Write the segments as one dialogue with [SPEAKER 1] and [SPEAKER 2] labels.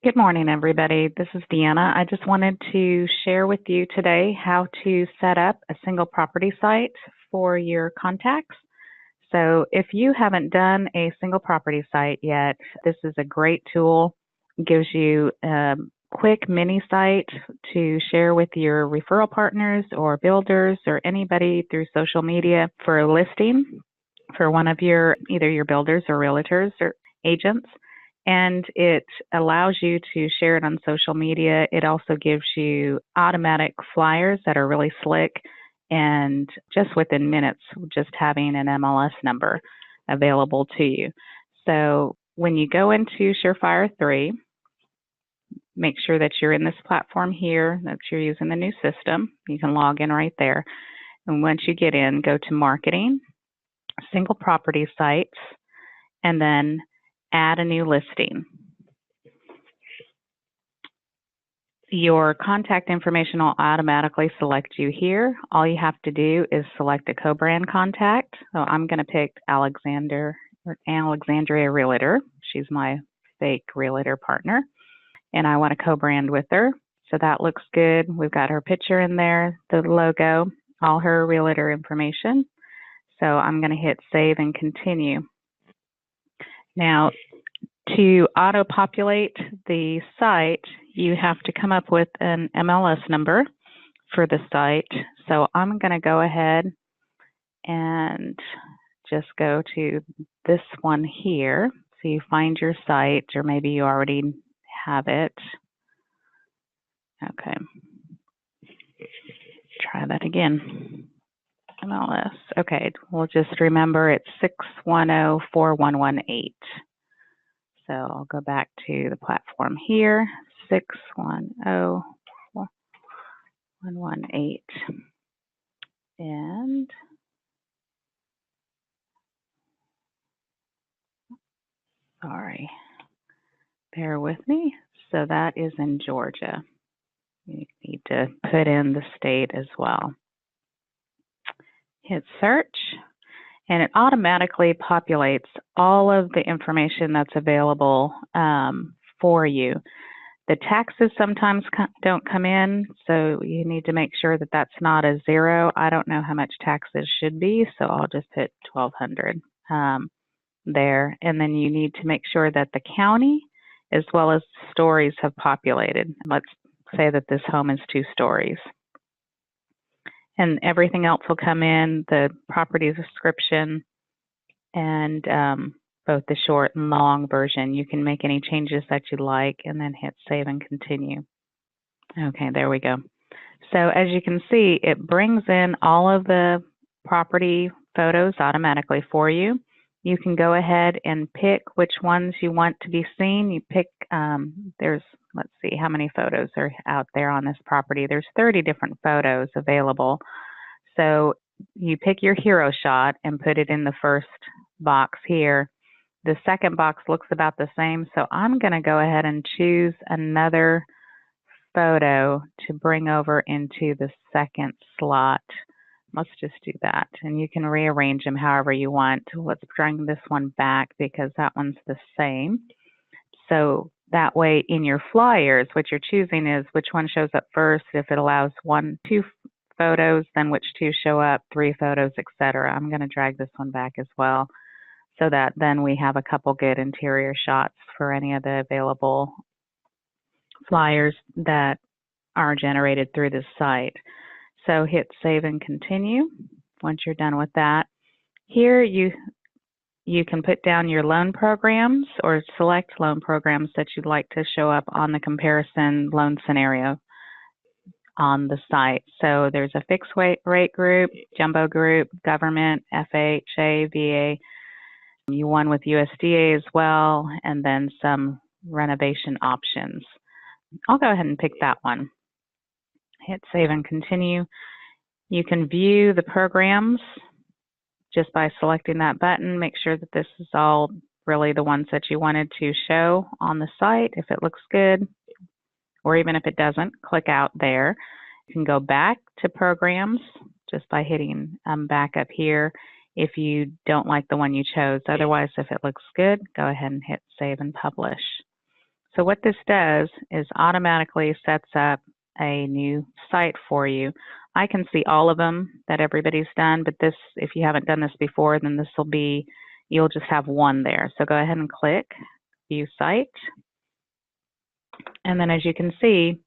[SPEAKER 1] Good morning, everybody. This is Deanna. I just wanted to share with you today how to set up a single property site for your contacts. So if you haven't done a single property site yet, this is a great tool. It gives you a quick mini site to share with your referral partners or builders or anybody through social media for a listing for one of either your builders or realtors or agents. And it allows you to share it on social media. It also gives you automatic flyers that are really slick and just within minutes, just having an MLS number available to you. So when you go into Surefire 3, make sure that you're in this platform here, that you're using the new system. You can log in right there. And once you get in, go to Marketing, Single Property Sites, and then add a new listing. Your contact information will automatically select you here. All you have to do is select a co-brand contact. So I'm going to pick Alexandria Realtor. She's my fake realtor partner, and I want to co-brand with her. So that looks good. We've got her picture in there, the logo, all her realtor information. So I'm going to hit Save and Continue. Now, to auto-populate the site, you have to come up with an MLS number for the site. So I'm going to go ahead and just go to this one here. So you find your site, or maybe you already have it. Okay. Try that again. MLS. Okay, we'll just remember it's 610-4118. So I'll go back to the platform here, 610-4118. And sorry, bear with me. So that is in Georgia. You need to put in the state as well. Hit search, and it automatically populates all of the information that's available for you. The taxes sometimes don't come in, so you need to make sure that that's not a 0. I don't know how much taxes should be, so I'll just put $1,200 there. And then you need to make sure that the county as well as stories have populated. Let's say that this home is 2 stories. And everything else will come in, the property description, and both the short and long version. You can make any changes that you like and then hit Save and Continue. Okay, there we go. So as you can see, it brings in all of the property photos automatically for you. You can go ahead and pick which ones you want to be seen. You pick, let's see how many photos are out there on this property. There's 30 different photos available. So you pick your hero shot and put it in the first box here. The second box looks about the same, so I'm going to go ahead and choose another photo to bring over into the second slot. Let's just do that, and you can rearrange them however you want. Let's bring this one back because that one's the same. So that way in your flyers, what you're choosing is which one shows up first. If it allows 2 photos, then which 2 show up, 3 photos, etc. I'm going to drag this one back as well, so that then we have a couple good interior shots for any of the available flyers that are generated through this site. So hit Save and Continue once you're done with that. Here you can put down your loan programs or select loan programs that you'd like to show up on the comparison loan scenario on the site. So there's a fixed rate group, jumbo group, government, FHA, VA. You won with USDA as well, and then some renovation options. I'll go ahead and pick that one. Hit Save and Continue. You can view the programs just by selecting that button. Make sure that this is all really the ones that you wanted to show on the site. If it looks good, or even if it doesn't, click out there. You can go back to programs just by hitting back up here. if you don't like the one you chose. Otherwise, if it looks good, go ahead and hit save and publish. So what this does is automatically sets up a new site for you. I can see all of them that everybody's done, but this, if you haven't done this before, then this will be, you'll just have one there. So go ahead and click View Site. And then as you can see,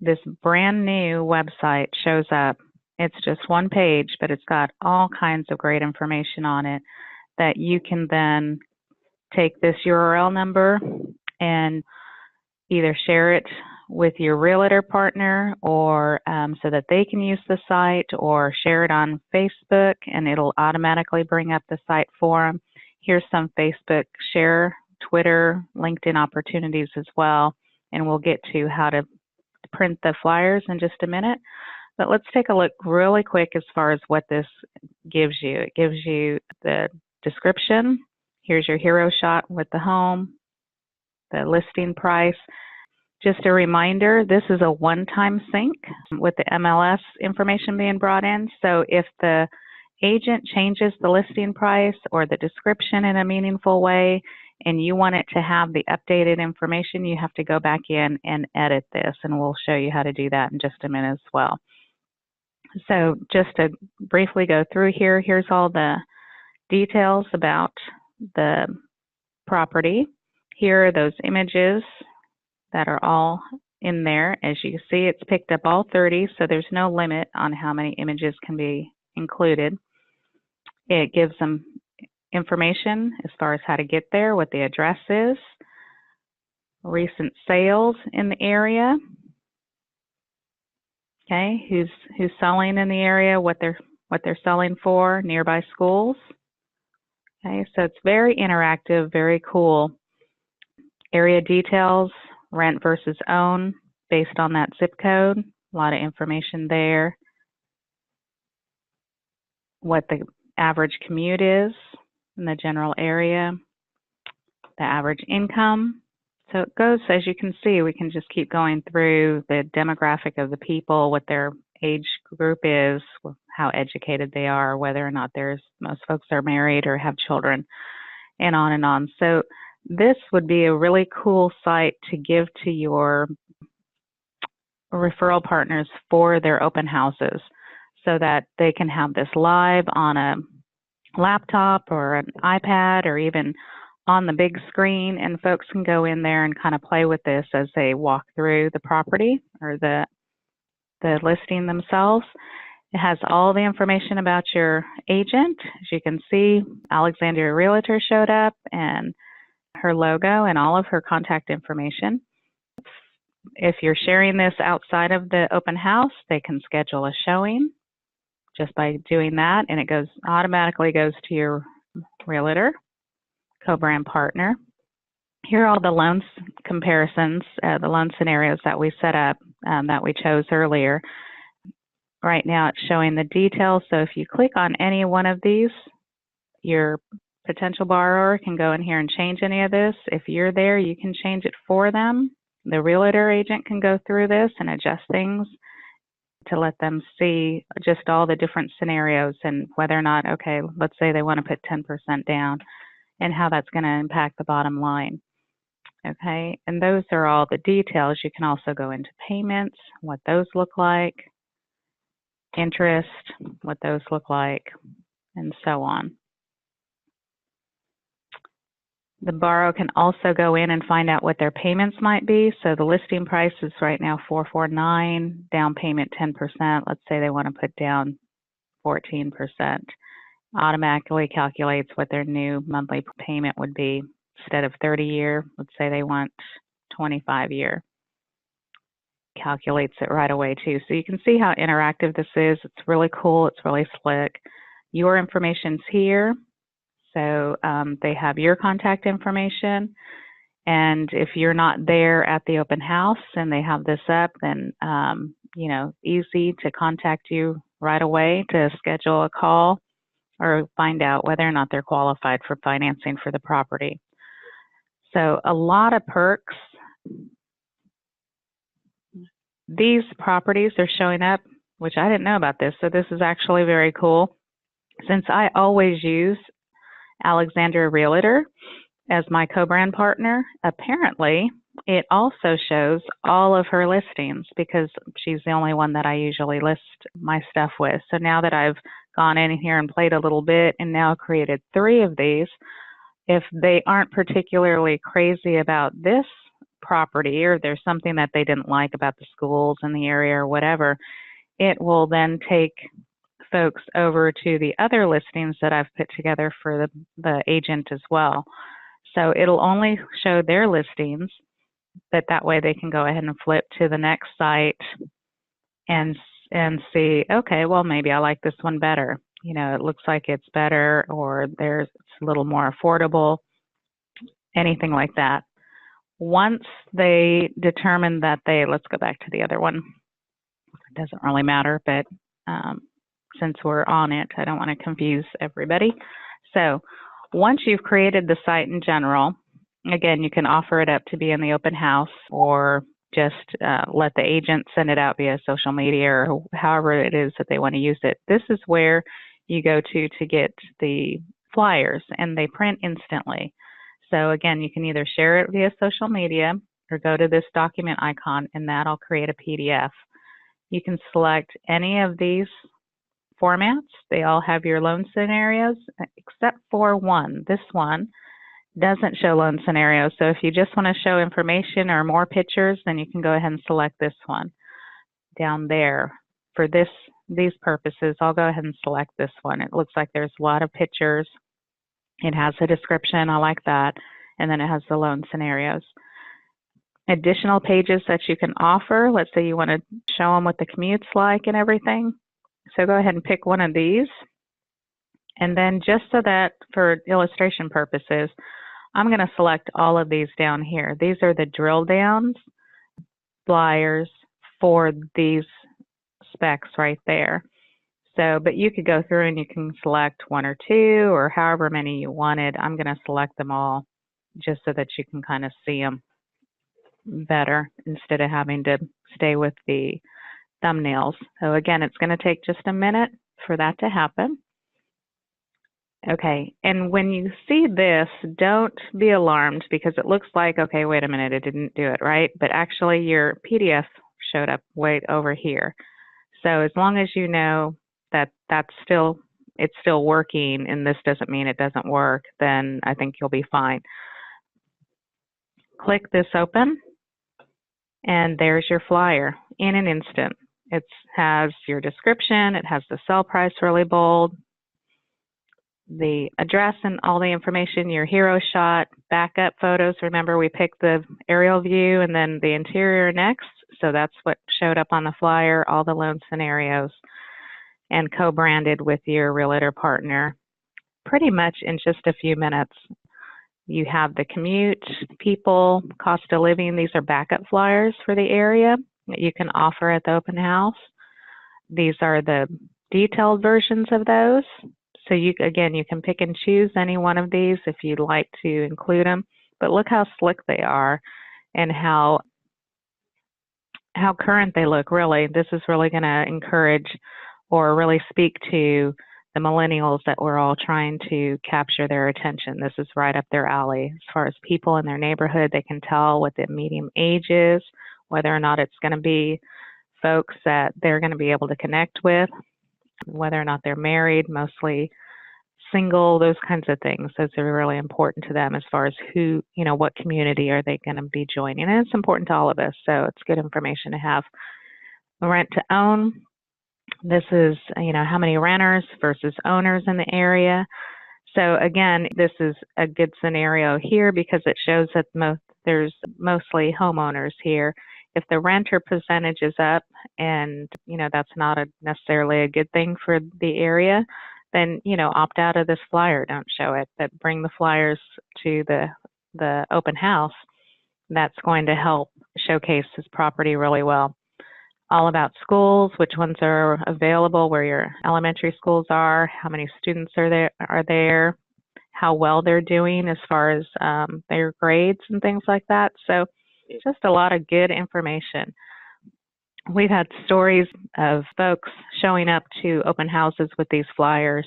[SPEAKER 1] this brand new website shows up. It's just one page, but it's got all kinds of great information on it that you can then take this URL number and either share it with your realtor partner or so that they can use the site, or share it on Facebook and it'll automatically bring up the site for them. Here's some Facebook share, Twitter, LinkedIn opportunities as well, and we'll get to how to print the flyers in just a minute. But let's take a look really quick as far as what this gives you. It gives you the description. Here's your hero shot with the home, the listing price. Just a reminder, this is a one-time sync with the MLS information being brought in. So if the agent changes the listing price or the description in a meaningful way and you want it to have the updated information, you have to go back in and edit this, and we'll show you how to do that in just a minute as well. So just to briefly go through here, here's all the details about the property. Here are those images that are all in there. As you can see, it's picked up all 30, so there's no limit on how many images can be included. It gives them information as far as how to get there, what the address is, recent sales in the area, okay, who's selling in the area, what they're selling for, nearby schools. Okay, so it's very interactive, very cool. Area details, rent versus own, based on that zip code. A lot of information there. What the average commute is in the general area. The average income. So it goes, as you can see, we can just keep going through the demographic of the people, what their age group is, how educated they are, whether or not most folks are married or have children, and on and on. So this would be a really cool site to give to your referral partners for their open houses, so that they can have this live on a laptop or an iPad or even on the big screen, and folks can go in there and kind of play with this as they walk through the property or the listing themselves. It has all the information about your agent. As you can see, Alexandria Realtor showed up, and her logo and all of her contact information. If you're sharing this outside of the open house, they can schedule a showing just by doing that, and it automatically goes to your realtor, co-brand partner. Here are all the loan comparisons, the loan scenarios that we set up, that we chose earlier. Right now it's showing the details, so if you click on any one of these, your potential borrower can go in here and change any of this. If you're there, you can change it for them. The realtor agent can go through this and adjust things to let them see just all the different scenarios and whether or not, okay, let's say they want to put 10% down and how that's going to impact the bottom line. Okay, and those are all the details. You can also go into payments, what those look like, interest, what those look like, and so on. The borrower can also go in and find out what their payments might be. So the listing price is right now $449, down payment 10%. Let's say they want to put down 14%. Automatically calculates what their new monthly payment would be. Instead of 30-year, let's say they want 25-year. Calculates it right away too. So you can see how interactive this is. It's really cool. It's really slick. Your information's here. So they have your contact information, and if you're not there at the open house and they have this up, then easy to contact you right away to schedule a call or find out whether or not they're qualified for financing for the property. So a lot of perks. These properties are showing up, which I didn't know about this, so this is actually very cool. Since I always use Alexandria Realtor as my co-brand partner, apparently it also shows all of her listings because she's the only one that I usually list my stuff with. So now that I've gone in here and played a little bit and now created 3 of these, if they aren't particularly crazy about this property or there's something that they didn't like about the schools in the area or whatever, it will then take folks over to the other listings that I've put together for the agent as well. So it'll only show their listings, but that way they can go ahead and flip to the next site and see, okay, well, maybe I like this one better. You know, it looks like it's better, or it's a little more affordable, anything like that. Once they determine that let's go back to the other one. It doesn't really matter, but since we're on it, I don't want to confuse everybody. So once you've created the site in general, again, you can offer it up to be in the open house or just let the agent send it out via social media or however it is that they want to use it. This is where you go to get the flyers, and they print instantly. So again, you can either share it via social media or go to this document icon, and that'll create a PDF. You can select any of these formats. They all have your loan scenarios except for one. This one doesn't show loan scenarios. So if you just want to show information or more pictures, then you can go ahead and select this one down there. For these purposes, I'll go ahead and select this one. It looks like there's a lot of pictures. It has a description. I like that. And then it has the loan scenarios. Additional pages that you can offer. Let's say you want to show them what the commute's like and everything. So go ahead and pick one of these. And then just so that for illustration purposes, I'm going to select all of these down here. These are the drill downs, flyers for these specs right there. So, but you could go through and you can select 1 or 2 or however many you wanted. I'm going to select them all just so that you can kind of see them better instead of having to stay with the thumbnails. So again, it's going to take just a minute for that to happen. Okay, and when you see this, don't be alarmed because it looks like, okay, wait a minute, it didn't do it, right? But actually your PDF showed up way over here. So as long as you know that it's still working and this doesn't mean it doesn't work, then I think you'll be fine. Click this open, and there's your flyer in an instant. It has your description, it has the sell price really bold, the address and all the information, your hero shot, backup photos. Remember, we picked the aerial view and then the interior next. So that's what showed up on the flyer, all the loan scenarios, and co-branded with your realtor partner pretty much in just a few minutes. You have the commute, people, cost of living. These are backup flyers for the area that you can offer at the open house. These are the detailed versions of those. So you can pick and choose any one of these if you'd like to include them. But look how slick they are and how current they look, really. This is really going to encourage or really speak to the millennials that we're all trying to capture their attention. This is right up their alley. As far as people in their neighborhood, they can tell what the median age is, whether or not it's going to be folks that they're going to be able to connect with, whether or not they're married, mostly single, those kinds of things. Those are really important to them as far as who, what community are they going to be joining. And it's important to all of us, so it's good information to have. Rent to own. This is, how many renters versus owners in the area. So again, this is a good scenario here because it shows that there's mostly homeowners here. If the renter percentage is up and, that's not necessarily a good thing for the area, then, opt out of this flyer, don't show it, but bring the flyers to the open house. That's going to help showcase this property really well. All about schools, which ones are available, where your elementary schools are, how many students are there, how well they're doing as far as their grades and things like that. So just a lot of good information. We've had stories of folks showing up to open houses with these flyers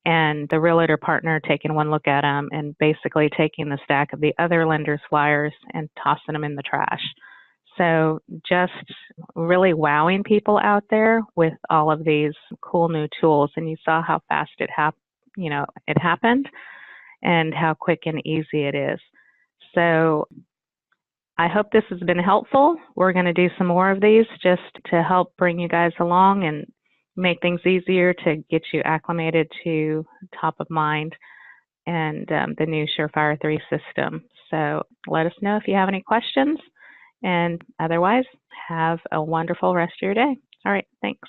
[SPEAKER 1] and the realtor partner taking one look at them and basically taking the stack of the other lender's flyers and tossing them in the trash. So just really wowing people out there with all of these cool new tools. And you saw how fast it happened and how quick and easy it is. So I hope this has been helpful. We're going to do some more of these just to help bring you guys along and make things easier to get you acclimated to top of mind and the new Surefire 3 system. So let us know if you have any questions, and otherwise, have a wonderful rest of your day. All right, thanks.